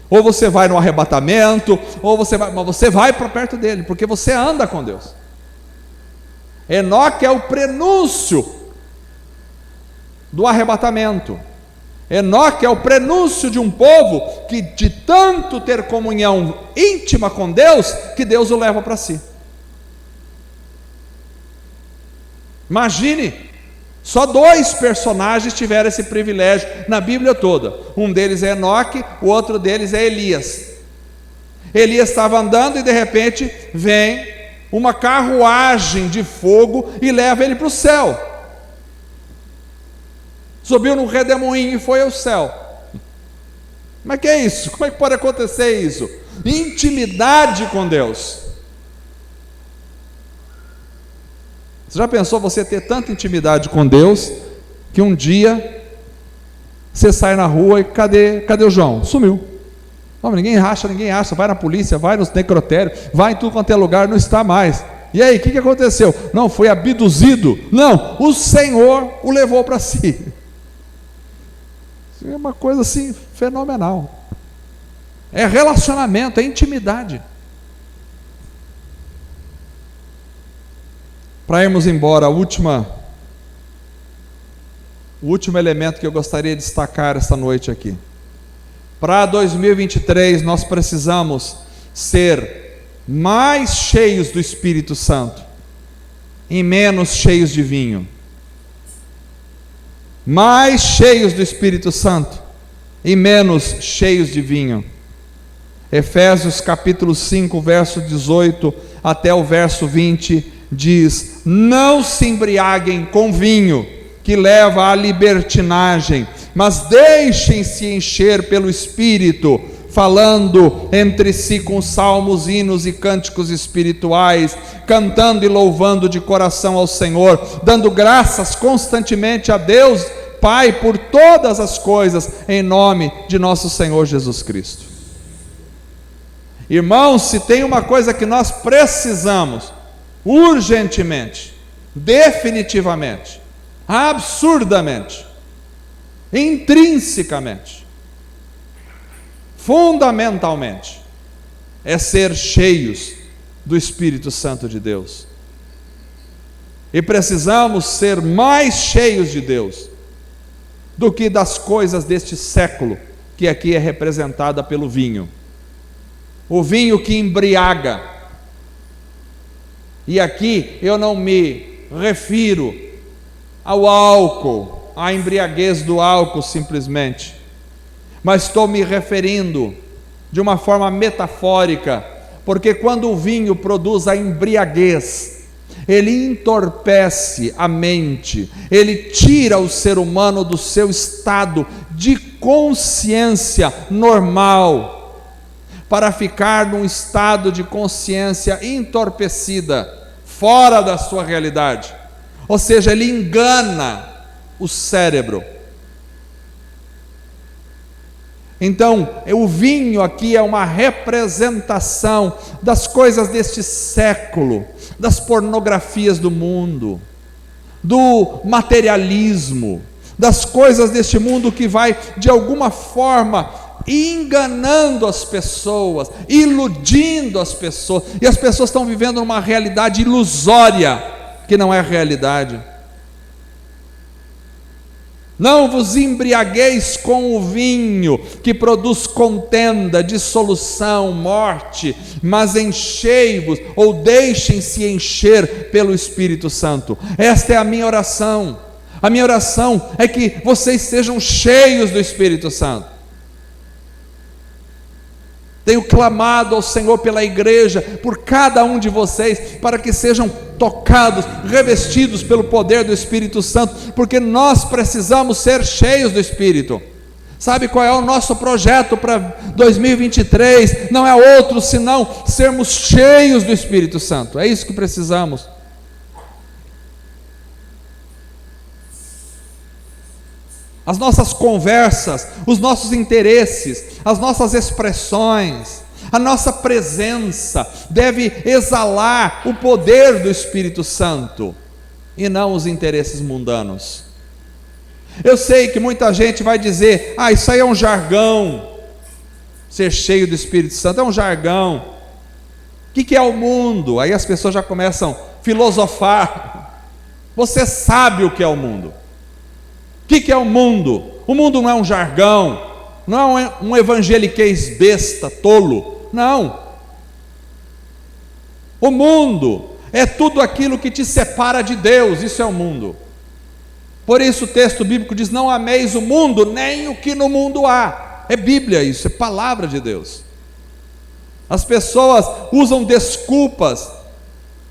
ou você vai no arrebatamento, ou mas você vai para perto dele, porque você anda com Deus. Enoque é o prenúncio do arrebatamento. Enoque é o prenúncio de um povo que, de tanto ter comunhão íntima com Deus, que Deus o leva para si. Imagine, só 2 personagens tiveram esse privilégio na Bíblia toda. Um deles é Enoque, o outro deles é Elias. Elias estava andando e de repente vem uma carruagem de fogo e leva ele para o céu. Subiu no redemoinho e foi ao céu. Mas que é isso? Como é que pode acontecer isso? Intimidade com Deus. Você já pensou você ter tanta intimidade com Deus que um dia Você sai na rua e cadê o João? Sumiu. Não, ninguém acha, vai na polícia, vai nos necrotérios, vai em tudo quanto é lugar, não está mais. E aí, o que aconteceu? Não, foi abduzido. Não, o Senhor o levou para si. É uma coisa assim, fenomenal. É relacionamento, é intimidade. Para irmos embora, o último elemento que eu gostaria de destacar esta noite aqui. Para 2023 nós precisamos ser mais cheios do Espírito Santo e menos cheios de vinho. Mais cheios do Espírito Santo e menos cheios de vinho. Efésios capítulo 5, verso 18 até o verso 20 diz: não se embriaguem com vinho, que leva à libertinagem, mas deixem-se encher pelo Espírito, falando entre si com salmos, hinos e cânticos espirituais, cantando e louvando de coração ao Senhor, dando graças constantemente a Deus Pai por todas as coisas, em nome de nosso Senhor Jesus Cristo. Irmãos, se tem uma coisa que nós precisamos urgentemente, definitivamente, absurdamente, intrinsecamente, fundamentalmente, é ser cheios do Espírito Santo de Deus. E precisamos ser mais cheios de Deus do que das coisas deste século, que aqui é representada pelo vinho. O vinho que embriaga. E aqui eu não me refiro ao álcool, à embriaguez do álcool simplesmente, mas estou me referindo de uma forma metafórica, porque quando o vinho produz a embriaguez, ele entorpece a mente, ele tira o ser humano do seu estado de consciência normal, para ficar num estado de consciência entorpecida, fora da sua realidade. Ou seja, ele engana o cérebro. Então, o vinho aqui é uma representação das coisas deste século, das pornografias do mundo, do materialismo, das coisas deste mundo que vai, de alguma forma, enganando as pessoas, iludindo as pessoas, e as pessoas estão vivendo numa realidade ilusória, que não é realidade. Não vos embriagueis com o vinho, que produz contenda, dissolução, morte, mas enchei-vos, ou deixem-se encher pelo Espírito Santo. Esta é a minha oração. A minha oração é que vocês sejam cheios do Espírito Santo. Tenho clamado ao Senhor pela igreja, por cada um de vocês, para que sejam tocados, revestidos pelo poder do Espírito Santo, porque nós precisamos ser cheios do Espírito. Sabe qual é o nosso projeto para 2023? Não é outro senão sermos cheios do Espírito Santo. É isso que precisamos. As nossas conversas, os nossos interesses, as nossas expressões, a nossa presença deve exalar o poder do Espírito Santo e não os interesses mundanos. Eu sei que muita gente vai dizer: isso aí é um jargão, ser cheio do Espírito Santo é um jargão. O que é o mundo? Aí as pessoas já começam a filosofar. Você sabe o que é o mundo. O que é o mundo? O mundo não é um jargão, não é um evangeliquez besta, tolo, não. O mundo é tudo aquilo que te separa de Deus, isso é o mundo. Por isso o texto bíblico diz: não ameis o mundo, nem o que no mundo há. É Bíblia isso, é palavra de Deus. As pessoas usam desculpas,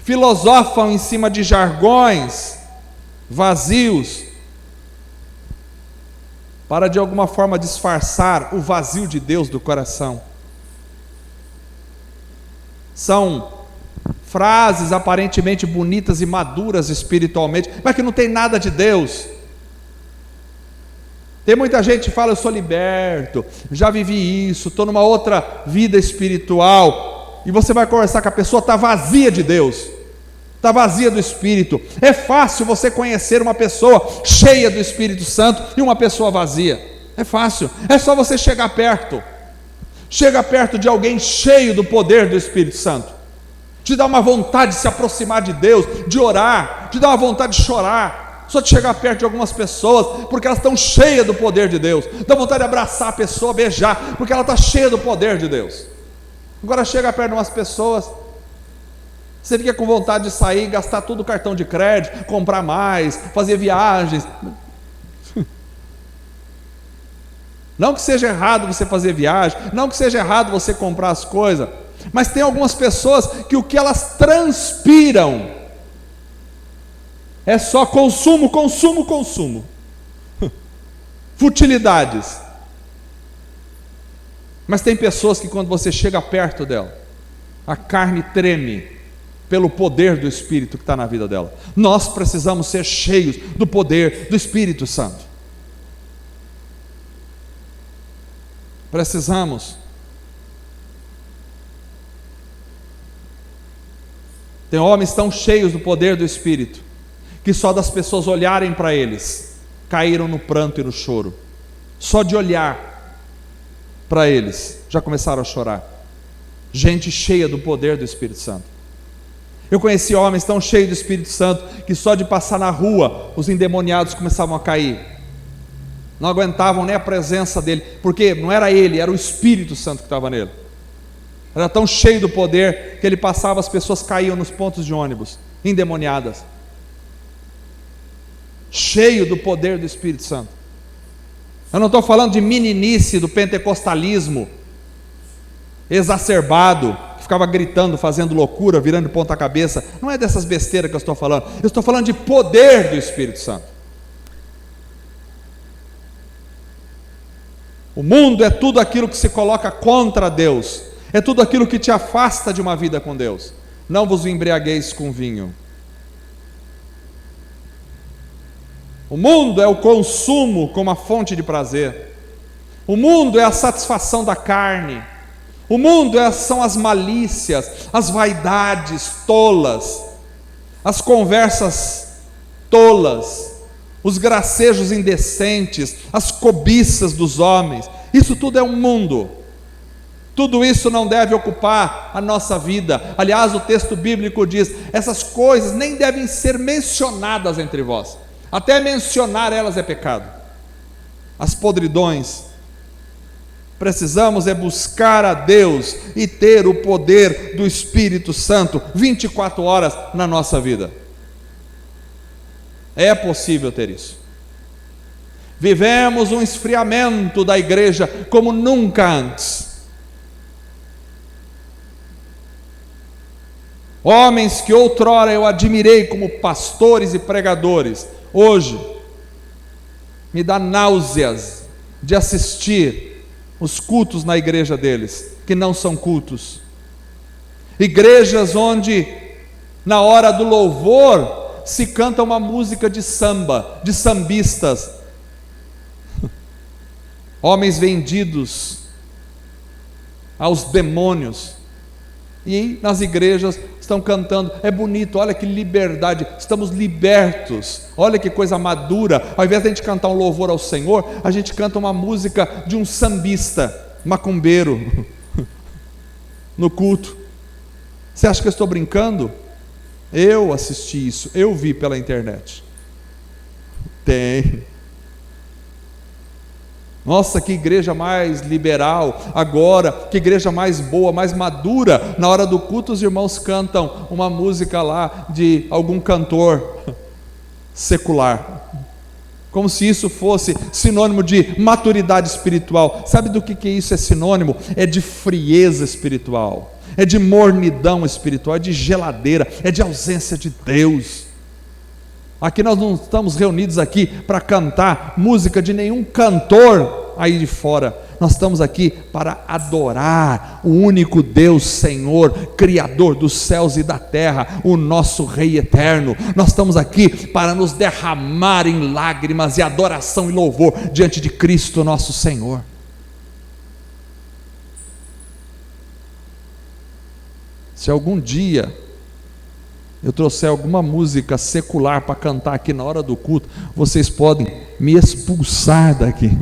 filosofam em cima de jargões vazios, para de alguma forma disfarçar o vazio de Deus do coração. São frases aparentemente bonitas e maduras espiritualmente, mas que não tem nada de Deus. Tem muita gente que fala: eu sou liberto, já vivi isso, estou numa outra vida espiritual. E você vai conversar com a pessoa, está vazia de Deus, está vazia do Espírito. É fácil você conhecer uma pessoa cheia do Espírito Santo e uma pessoa vazia. É fácil, é só você chegar perto. Chega perto de alguém cheio do poder do Espírito Santo. Te dá uma vontade de se aproximar de Deus, de orar, te dá uma vontade de chorar. Só de chegar perto de algumas pessoas, porque elas estão cheias do poder de Deus. Dá vontade de abraçar a pessoa, beijar, porque ela está cheia do poder de Deus. Agora chega perto de umas pessoas, você fica com vontade de sair, gastar tudo o cartão de crédito, comprar mais, fazer viagens. Não que seja errado você fazer viagem, não que seja errado você comprar as coisas, mas tem algumas pessoas que o que elas transpiram é só consumo, consumo, consumo. Futilidades. Mas tem pessoas que quando você chega perto dela, a carne treme pelo poder do Espírito que está na vida dela. Nós precisamos ser cheios do poder do Espírito Santo. Precisamos. Tem homens tão cheios do poder do Espírito que só das pessoas olharem para eles caíram no pranto e no choro. Só de olhar para eles já começaram a chorar. Gente cheia do poder do Espírito Santo. Eu conheci homens tão cheios do Espírito Santo que só de passar na rua os endemoniados começavam a cair. Não aguentavam nem a presença dele, porque não era ele, era o Espírito Santo que estava nele. Era tão cheio do poder que ele passava, as pessoas caíam nos pontos de ônibus, endemoniadas. Cheio do poder do Espírito Santo. Eu não estou falando de meninice do pentecostalismo exacerbado, que ficava gritando, fazendo loucura, virando ponta cabeça. Não é dessas besteiras que eu estou falando. Eu estou falando de poder do Espírito Santo. O mundo é tudo aquilo que se coloca contra Deus, é tudo aquilo que te afasta de uma vida com Deus. Não vos embriagueis com vinho. O mundo é o consumo como a fonte de prazer. O mundo é a satisfação da carne. O mundo são as malícias, as vaidades tolas, as conversas tolas, os gracejos indecentes, as cobiças dos homens. Isso tudo é um mundo. Tudo isso não deve ocupar a nossa vida. Aliás, o texto bíblico diz: essas coisas nem devem ser mencionadas entre vós. Até mencionar elas é pecado. As podridões. Precisamos buscar a Deus e ter o poder do Espírito Santo 24 horas na nossa vida. É possível ter isso. Vivemos um esfriamento da igreja como nunca antes. Homens que outrora eu admirei como pastores e pregadores, hoje me dá náuseas de assistir os cultos na igreja deles, que não são cultos. Igrejas onde na hora do louvor se canta uma música de samba, de sambistas. Homens vendidos aos demônios. E nas igrejas estão cantando, é bonito, olha que liberdade, estamos libertos, olha que coisa madura. Ao invés de a gente cantar um louvor ao Senhor, a gente canta uma música de um sambista, macumbeiro, no culto. Você acha que eu estou brincando? Eu assisti isso, eu vi pela internet. Tem. Nossa, que igreja mais liberal agora, que igreja mais boa, mais madura. Na hora do culto os irmãos cantam uma música lá de algum cantor secular, como se isso fosse sinônimo de maturidade espiritual. Sabe do que isso é sinônimo? É de frieza espiritual, é de mornidão espiritual, é de geladeira, é de ausência de Deus. Aqui nós não estamos reunidos aqui para cantar música de nenhum cantor aí de fora. nós estamos aqui para adorar o único Deus, Senhor, Criador dos céus e da terra, o nosso Rei eterno. Nós estamos aqui para nos derramar em lágrimas e adoração e louvor diante de Cristo nosso Senhor. Se algum dia eu trouxer alguma música secular para cantar aqui na hora do culto, vocês podem me expulsar daqui.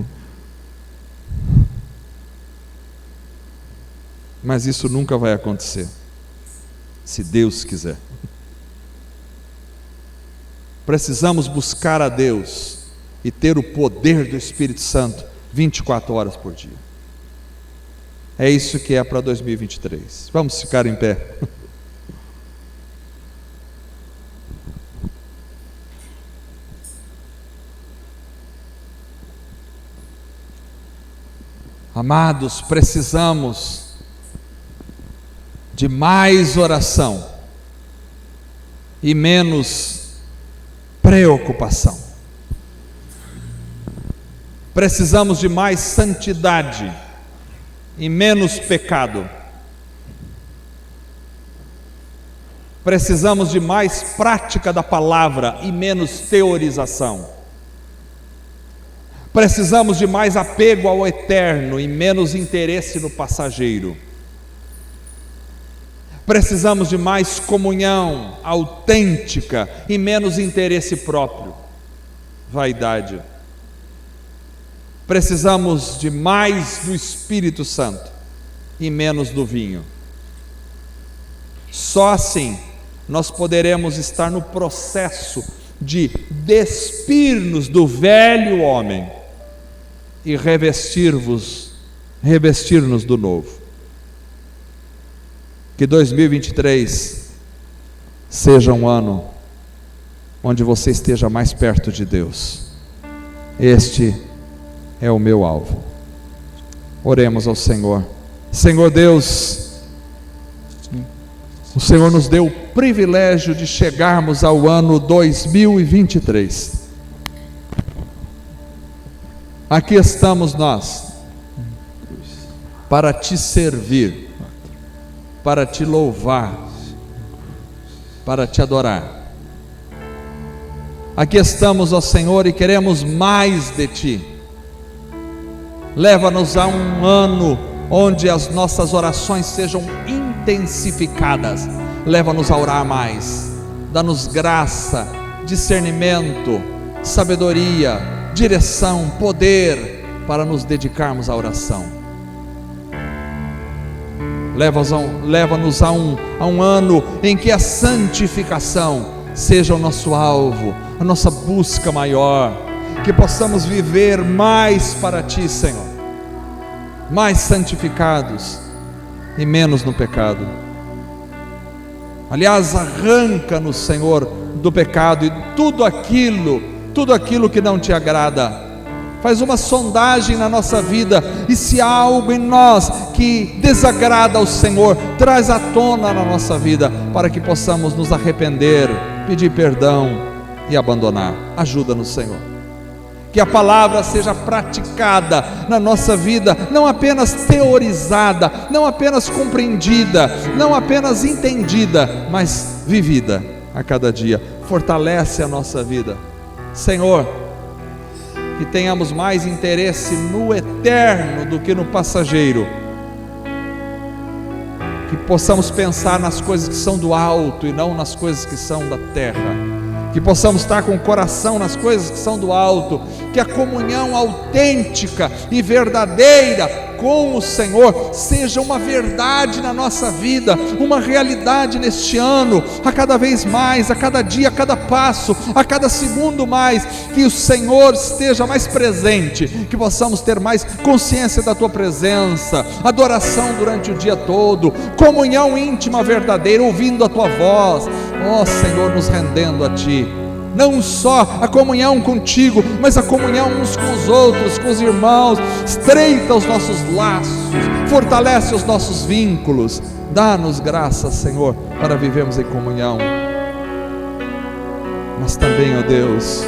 Mas isso nunca vai acontecer, se Deus quiser. Precisamos buscar a Deus e ter o poder do Espírito Santo 24 horas por dia. É isso que é para 2023. Vamos ficar em pé. Amados, precisamos de mais oração e menos preocupação. Precisamos de mais santidade e menos pecado. Precisamos de mais prática da palavra e menos teorização. Precisamos de mais apego ao eterno e menos interesse no passageiro. Precisamos de mais comunhão autêntica e menos interesse próprio, vaidade. Precisamos de mais do Espírito Santo e menos do vinho. Só assim nós poderemos estar no processo de despir-nos do velho homem e revestir-nos do novo. Que 2023 seja um ano onde você esteja mais perto de Deus. Este é o meu alvo. Oremos ao Senhor. Senhor Deus, o Senhor nos deu o privilégio de chegarmos ao ano 2023. Aqui estamos nós, para te servir, para te louvar, para te adorar. Aqui estamos, ó Senhor, e queremos mais de Ti. Leva-nos a um ano onde as nossas orações sejam intensificadas. Leva-nos a orar mais. Dá-nos graça, discernimento, sabedoria, direção, poder para nos dedicarmos à oração. Leva-nos a um ano em que a santificação seja o nosso alvo, a nossa busca maior, que possamos viver mais para Ti, Senhor, mais santificados e menos no pecado. Aliás, arranca-nos, Senhor, do pecado e tudo aquilo que não Te agrada. Faz uma sondagem na nossa vida, e se há algo em nós que desagrada ao Senhor, traz à tona na nossa vida, para que possamos nos arrepender, pedir perdão e abandonar. Ajuda-nos, Senhor. Que a palavra seja praticada na nossa vida, não apenas teorizada, não apenas compreendida, não apenas entendida, mas vivida a cada dia. Fortalece a nossa vida, Senhor. Que tenhamos mais interesse no eterno do que no passageiro. Que possamos pensar nas coisas que são do alto e não nas coisas que são da terra. Que possamos estar com o coração nas coisas que são do alto. Que a comunhão autêntica e verdadeira com o Senhor seja uma verdade na nossa vida, uma realidade neste ano, a cada vez mais, a cada dia, a cada passo, a cada segundo mais, que o Senhor esteja mais presente, que possamos ter mais consciência da Tua presença, adoração durante o dia todo, comunhão íntima verdadeira, ouvindo a Tua voz, ó Senhor, nos rendendo a Ti. Não só a comunhão contigo, mas a comunhão uns com os outros, com os irmãos. Estreita os nossos laços, fortalece os nossos vínculos. Dá-nos graça, Senhor, para vivermos em comunhão. Mas também, ó Deus,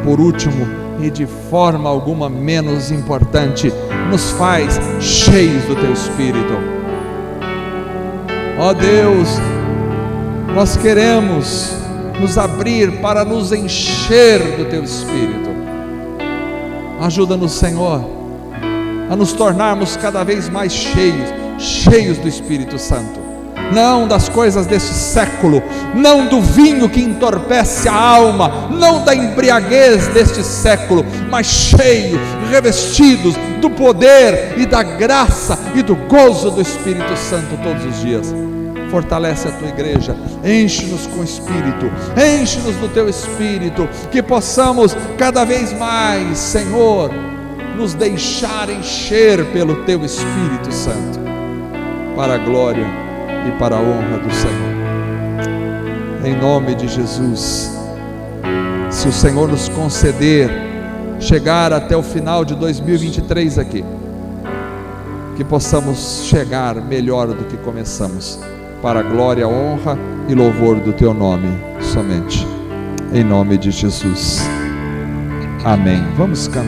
por último, e de forma alguma menos importante, nos faz cheios do Teu Espírito. Ó Deus, nós queremos nos abrir para nos encher do Teu Espírito. Ajuda-nos, Senhor, a nos tornarmos cada vez mais cheios do Espírito Santo, não das coisas deste século, não do vinho que entorpece a alma, não da embriaguez deste século, mas cheios, revestidos do poder e da graça e do gozo do Espírito Santo todos os dias. Fortalece a Tua igreja, enche-nos com o Espírito, enche-nos do Teu Espírito, que possamos cada vez mais, Senhor, nos deixar encher pelo Teu Espírito Santo, para a glória e para a honra do Senhor. Em nome de Jesus, se o Senhor nos conceder chegar até o final de 2023 aqui, que possamos chegar melhor do que começamos, para a glória, honra e louvor do Teu nome somente, em nome de Jesus, amém. Vamos cantar.